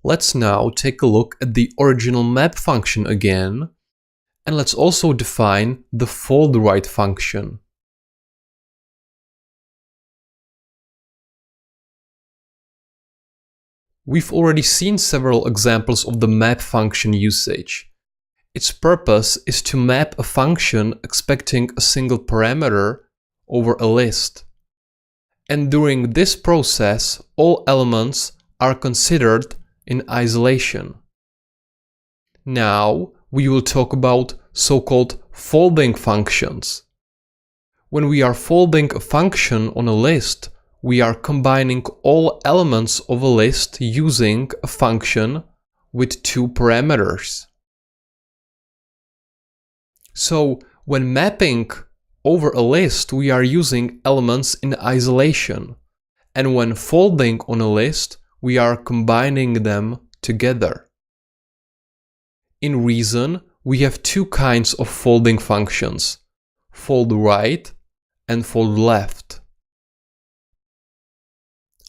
Let's now take a look at the original map function again, and let's also define the fold_right function. We've already seen several examples of the map function usage. Its purpose is to map a function expecting a single parameter over a list. And during this process, all elements are considered in isolation. Now, we will talk about so-called folding functions. When we are folding a function on a list, we are combining all elements of a list using a function with two parameters. So, when mapping over a list, we are using elements in isolation, and when folding on a list, we are combining them together. In Reason, we have two kinds of folding functions: fold_right and fold_left.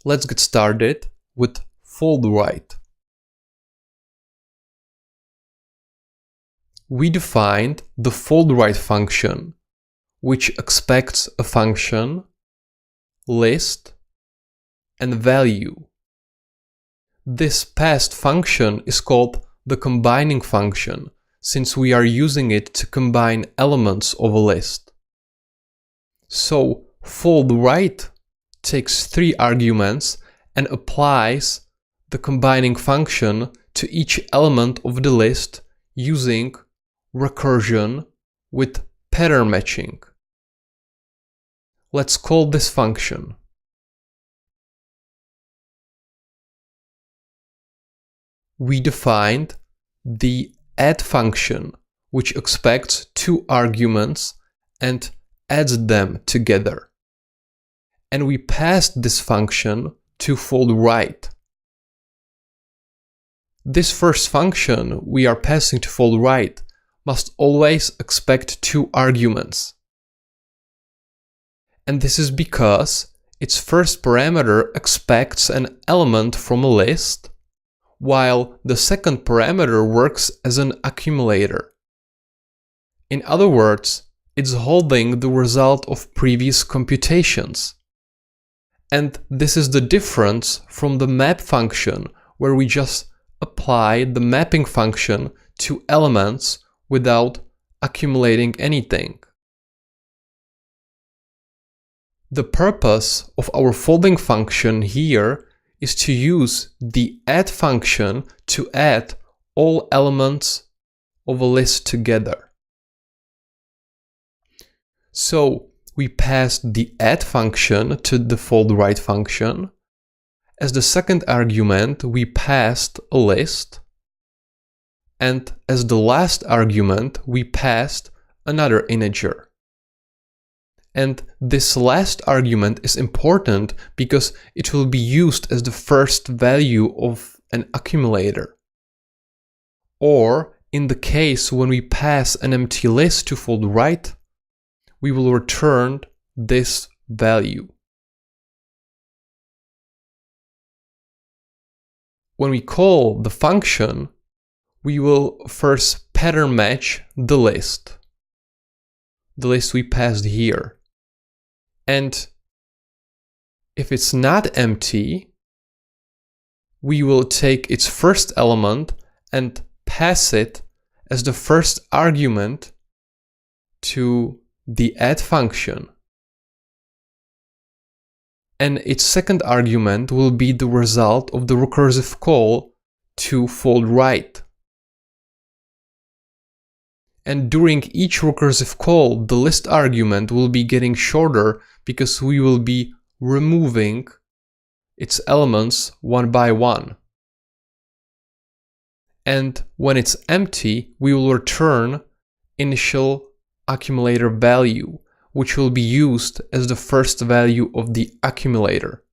Let's get started with fold_right. We defined the fold_right function, which expects a function, list, and value. This passed function is called the combining function, since we are using it to combine elements of a list. So, fold_right takes three arguments and applies the combining function to each element of the list using recursion with pattern matching. Let's call this function. We defined the add function, which expects two arguments and adds them together. And we passed this function to fold_right. This first function we are passing to fold_right must always expect two arguments. And this is because its first parameter expects an element from a list, while the second parameter works as an accumulator. In other words, it's holding the result of previous computations. And this is the difference from the map function, where we just apply the mapping function to elements without accumulating anything. The purpose of our folding function here is to use the add function to add all elements of a list together. So we passed the add function to the fold_right function. As the second argument, we passed a list. And as the last argument, we passed another integer. And this last argument is important because it will be used as the first value of an accumulator. Or in the case when we pass an empty list to fold_right, we will return this value. When we call the function, we will first pattern match the list we passed here. And if it's not empty, we will take its first element and pass it as the first argument to the add function. And its second argument will be the result of the recursive call to fold_right. And during each recursive call, the list argument will be getting shorter because we will be removing its elements one by one. And when it's empty, we will return initial accumulator value, which will be used as the first value of the accumulator.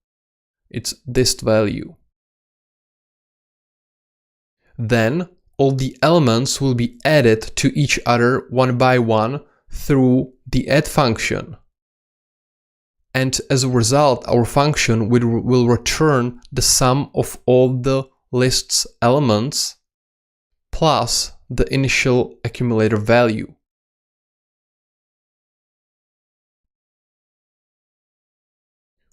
It's this value. Then all the elements will be added to each other one by one through the add function. And as a result, our function will return the sum of all the list's elements plus the initial accumulator value.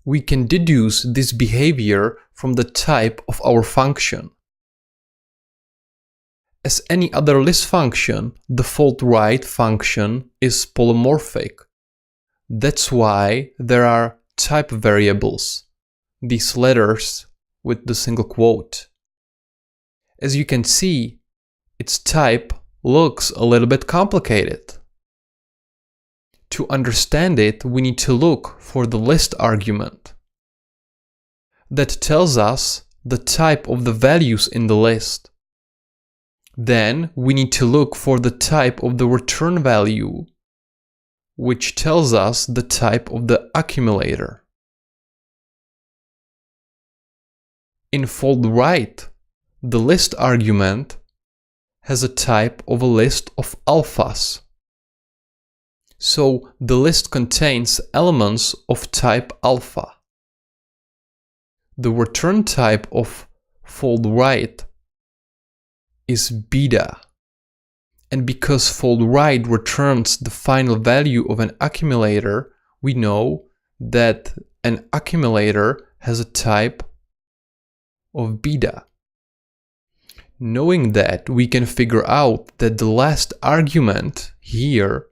We can deduce this behavior from the type of our function. As any other list function, the fold-right function is polymorphic. That's why there are type variables, these letters with the single quote. As you can see, its type looks a little bit complicated. To understand it, we need to look for the list argument. That tells us the type of the values in the list. Then we need to look for the type of the return value, which tells us the type of the accumulator. In fold-right, the list argument has a type of a list of alphas. So the list contains elements of type alpha. The return type of fold-right is beta. And because fold-right returns the final value of an accumulator, we know that an accumulator has a type of beta. Knowing that, we can figure out that the last argument here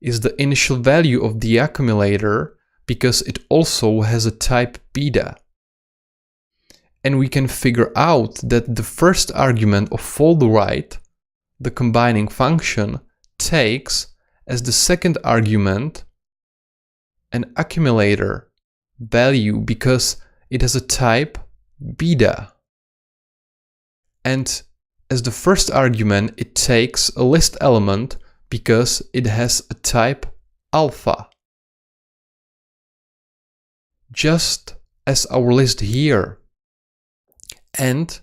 is the initial value of the accumulator because it also has a type beta. And we can figure out that the first argument of fold-right, the combining function, takes as the second argument an accumulator value because it has a type beta. And as the first argument, it takes a list element because it has a type alpha. Just as our list here. And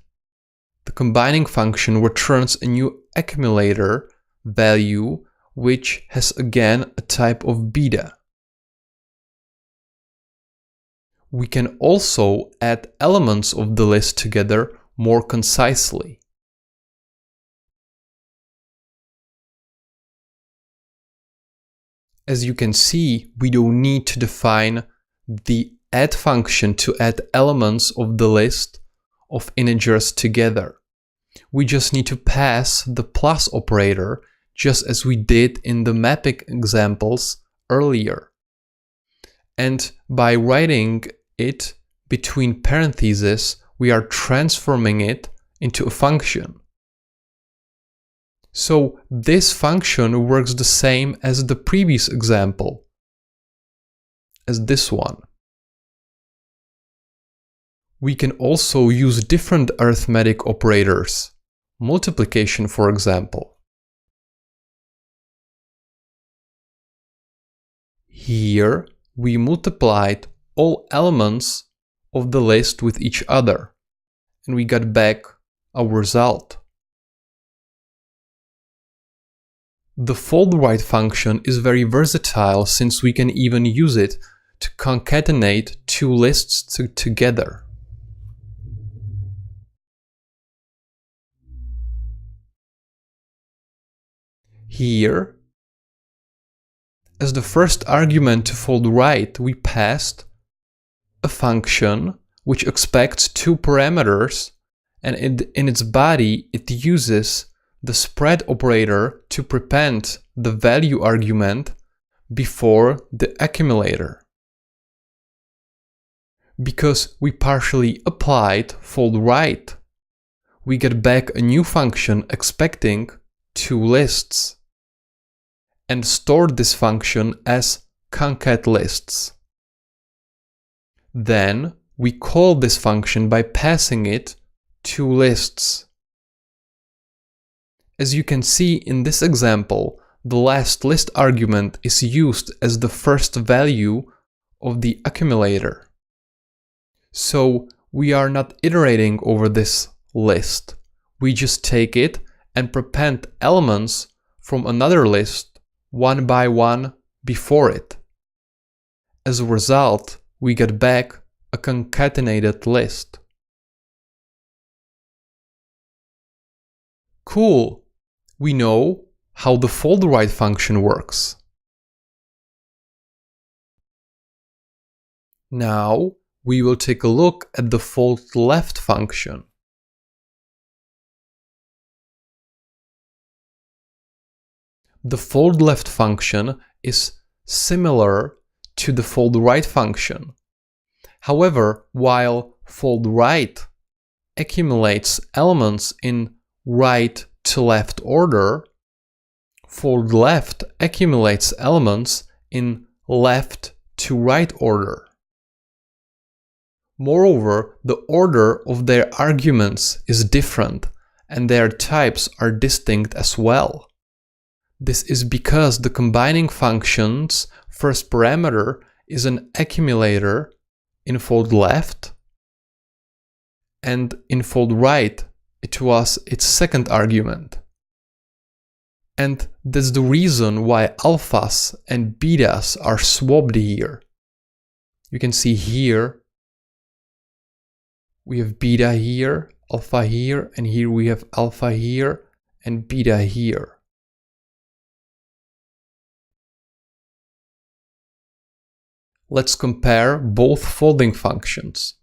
the combining function returns a new accumulator value which has again a type of beta. We can also add elements of the list together more concisely. As you can see, we don't need to define the add function to add elements of the list of integers together. We just need to pass the plus operator just as we did in the mapping examples earlier. And by writing it between parentheses, we are transforming it into a function. So this function works the same as the previous example, as this one. We can also use different arithmetic operators, multiplication for example. Here we multiplied all elements of the list with each other, and we got back our result. The fold-right function is very versatile since we can even use it to concatenate two lists together. Here, as the first argument to fold-right, we passed a function which expects two parameters, and in its body it uses the spread operator to prepend the value argument before the accumulator. Because we partially applied fold-right, we get back a new function expecting two lists and stored this function as concat_lists. Then we call this function by passing it two lists. As you can see in this example, the last list argument is used as the first value of the accumulator. So we are not iterating over this list. We just take it and prepend elements from another list one by one before it. As a result, we get back a concatenated list. Cool! We know how the fold right function works. Now we will take a look at the fold left function. The fold left function is similar to the fold right function. However, while fold right accumulates elements in right to left order, fold left accumulates elements in left to right order. Moreover, the order of their arguments is different and their types are distinct as well. This is because the combining function's first parameter is an accumulator in fold left, and in fold right it was its second argument. And that's the reason why alphas and betas are swapped here. You can see here we have beta here, alpha here, and here we have alpha here and beta here. Let's compare both folding functions.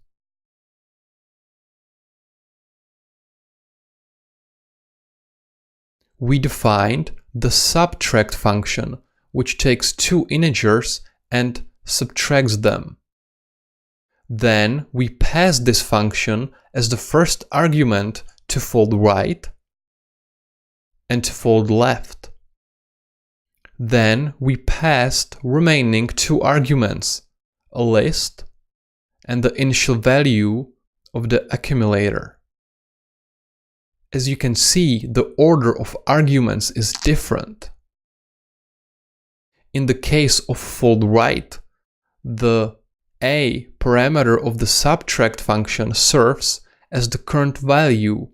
We defined the subtract function, which takes two integers and subtracts them. Then we pass this function as the first argument to fold right and to fold left. Then we passed remaining two arguments, a list and the initial value of the accumulator. As you can see, the order of arguments is different. In the case of fold right, the a parameter of the subtract function serves as the current value,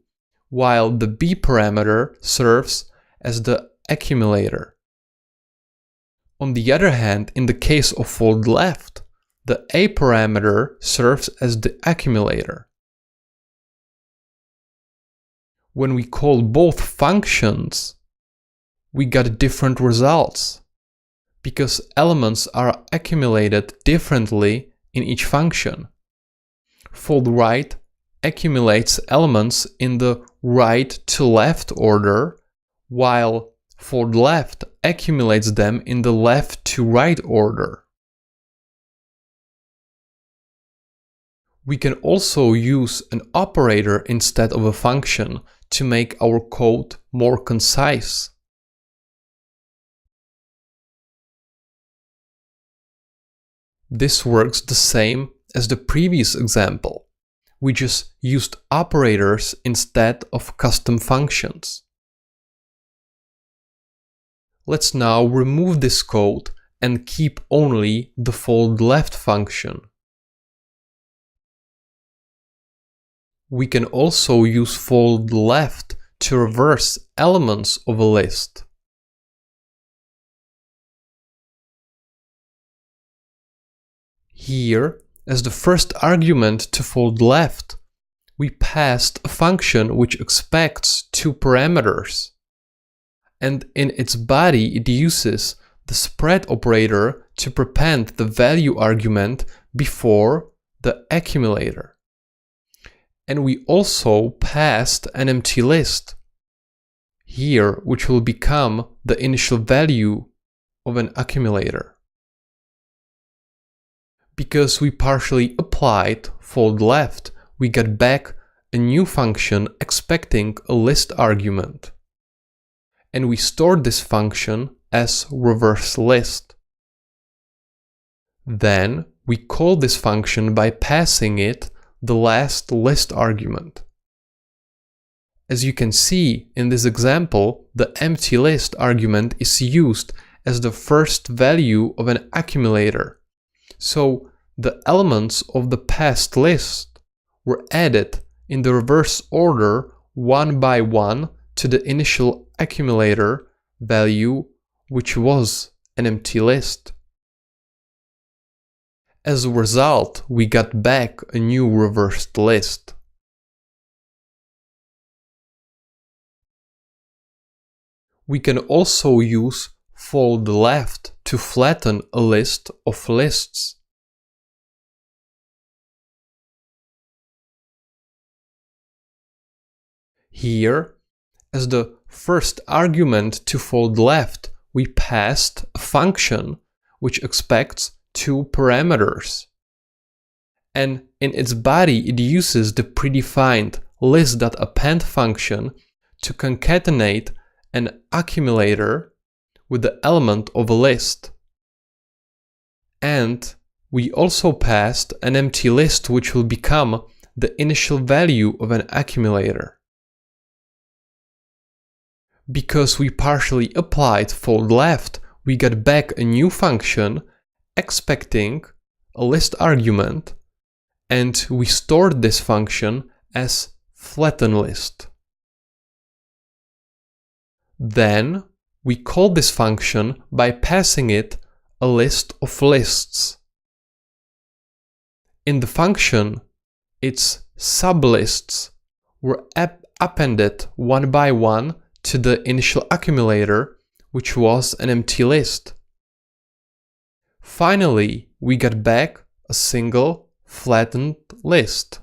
while the b parameter serves as the accumulator. On the other hand, in the case of fold left, the a parameter serves as the accumulator. When we call both functions, we got different results, because elements are accumulated differently in each function. Fold right accumulates elements in the right to left order, while fold left accumulates them in the left to right order. We can also use an operator instead of a function to make our code more concise. This works the same as the previous example. We just used operators instead of custom functions. Let's now remove this code and keep only the fold left function. We can also use fold left to reverse elements of a list. Here, as the first argument to fold left, we passed a function which expects two parameters, and in its body it uses the spread operator to prepend the value argument before the accumulator. And we also passed an empty list here, which will become the initial value of an accumulator. Because we partially applied fold left, we got back a new function expecting a list argument. And we stored this function as reverse list. Then we call this function by passing it the last list argument. As you can see in this example, the empty list argument is used as the first value of an accumulator. So the elements of the passed list were added in the reverse order one by one to the initial accumulator value, which was an empty list. As a result, we got back a new reversed list. we can also use fold left to flatten a list of lists. Here, as the first argument to fold left, we passed a function which expects two parameters. And in its body, it uses the predefined list.append function to concatenate an accumulator with the element of a list. And we also passed an empty list which will become the initial value of an accumulator. Because we partially applied fold left, we got back a new function expecting a list argument, and we stored this function as flatten list. Then we call this function by passing it a list of lists. In the function, its sublists were appended one by one to the initial accumulator, which was an empty list. Finally, we got back a single flattened list.